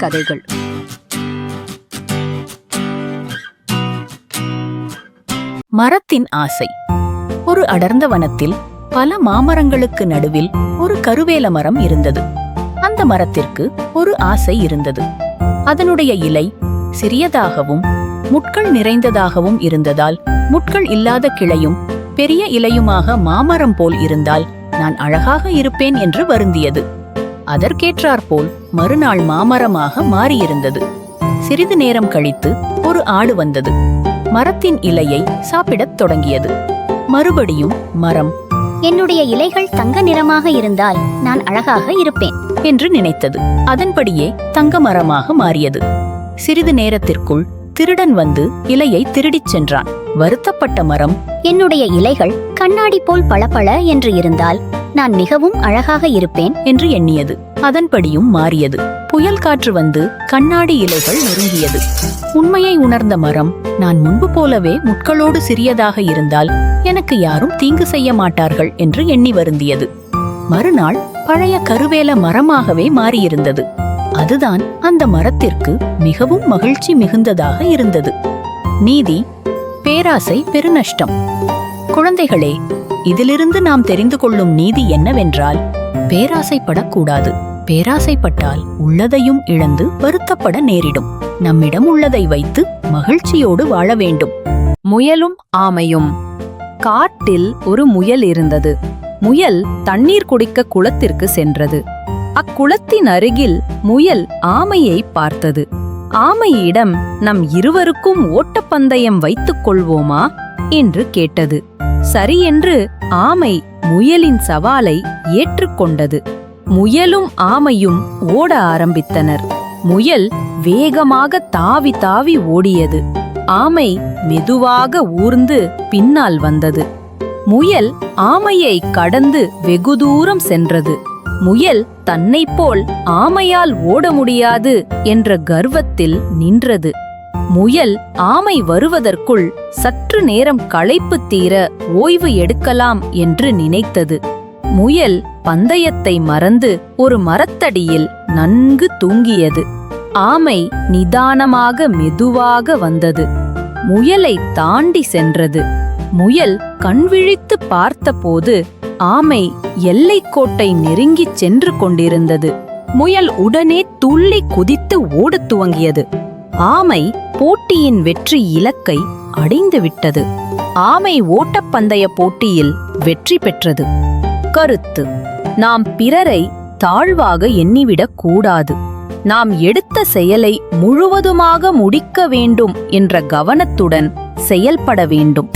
கதைகள். மரத்தின் ஆசை. ஒரு அடர்ந்த வனத்தில் பல மாமரங்களுக்கு நடுவில் ஒரு கருவேல மரம் இருந்தது. அந்த மரத்திற்கு ஒரு ஆசை இருந்தது. அதனுடைய இலை சிறியதாகவும் முட்கள் நிறைந்ததாகவும் இருந்ததால், முட்கள் இல்லாத கிளையும் பெரிய இலையுமாக மாமரம் போல் இருந்தால் நான் அழகாக இருப்பேன் என்று வருந்தியது. அதற்கேற்றாற்போல் மறுநாள் மாமரமாக மாறியிருந்தது. சிறிது நேரம் கழித்து ஒரு ஆடு வந்தது. மரத்தின் இலையை சாப்பிடத் தொடங்கியது. மறுபடியும் மரம், என்னுடைய இலைகள் தங்க நிறமாக இருந்தால் நான் அழகாக இருப்பேன் என்று நினைத்தது. அதன்படியே தங்க மரமாக மாறியது. சிறிது நேரத்திற்குள் திருடன் வந்து இலையை திருடிச் சென்றான். வருத்தப்பட்ட மரம், என்னுடைய இலைகள் கண்ணாடி போல் பளபள என்று இருந்தால் நான் மிகவும் அழகாக இருப்பேன் என்று எண்ணியது. அதன்படியும் மாறியது. புயல் காற்று வந்து கண்ணாடி இலைகள் நொறுங்கியது. உண்மையை உணர்ந்த மரம், நான் முன்பு போலவே முட்களோடு சிறியதாக இருந்தால் எனக்கு யாரும் தீங்கு செய்ய மாட்டார்கள் என்று எண்ணி வருந்தியது. மறுநாள் பழைய கருவேல மரமாகவே மாறியிருந்தது. அதுதான் அந்த மரத்திற்கு மிகவும் மகிழ்ச்சி மிகுந்ததாக இருந்தது. நீதி: பேராசை பெருநஷ்டம். குழந்தைகளே, இதிலிருந்து நாம் தெரிந்து கொள்ளும் நீதி என்னவென்றால், பேராசைப்படக்கூடாது. பேராசைப்பட்டால் உள்ளதையும் இழந்து வருத்தப்பட நேரிடும். நம்மிடம் உள்ளதை வைத்து மகிழ்ச்சியோடு வாழ வேண்டும். முயலும் ஆமையும். காட்டில் ஒரு முயல் இருந்தது. முயல் தண்ணீர் குடிக்க குளத்திற்கு சென்றது. அக்குளத்தின் அருகில் முயல் ஆமையை பார்த்தது. ஆமையிடம், நம் இருவருக்கும் ஓட்டப்பந்தயம் வைத்துக் கொள்வோமா என்று கேட்டது. சரி என்று ஆமை முயலின் சவாலை ஏற்றுக்கொண்டது. முயலும் ஆமையும் ஓட ஆரம்பித்தனர். முயல் வேகமாக தாவி தாவி ஓடியது. ஆமை மெதுவாக ஊர்ந்து பின்னால் வந்தது. முயல் ஆமையை கடந்து வெகு தூரம் சென்றது. முயல் தன்னைப் போல் ஆமையால் ஓட முடியாது என்ற கர்வத்தில் நின்றது. முயல் ஆமை வருவதற்குள் சற்று நேரம் களைப்பு தீர ஓய்வு எடுக்கலாம் என்று நினைத்தது. முயல் பந்தயத்தை மறந்து ஒரு மரத்தடியில் நன்கு தூங்கியது. ஆமை நிதானமாக மெதுவாக வந்தது. முயலை தாண்டி சென்றது. முயல் கண்விழித்து பார்த்தபோது ஆமை எல்லைக்கோட்டை நெருங்கிச் சென்று கொண்டிருந்தது. முயல் உடனே துள்ளி குதித்து ஓடத் துவங்கியது. ஆமை போட்டியின் வெற்றி இலக்கை அடைந்துவிட்டது. ஆமை ஓட்டப்பந்தய போட்டியில் வெற்றி பெற்றது. கருத்து: நாம் பிறரை தாழ்வாக எண்ணிவிடக் கூடாது. நாம் எடுத்த செயலை முழுவதுமாக முடிக்க வேண்டும் என்ற கவனத்துடன் செயல்பட வேண்டும்.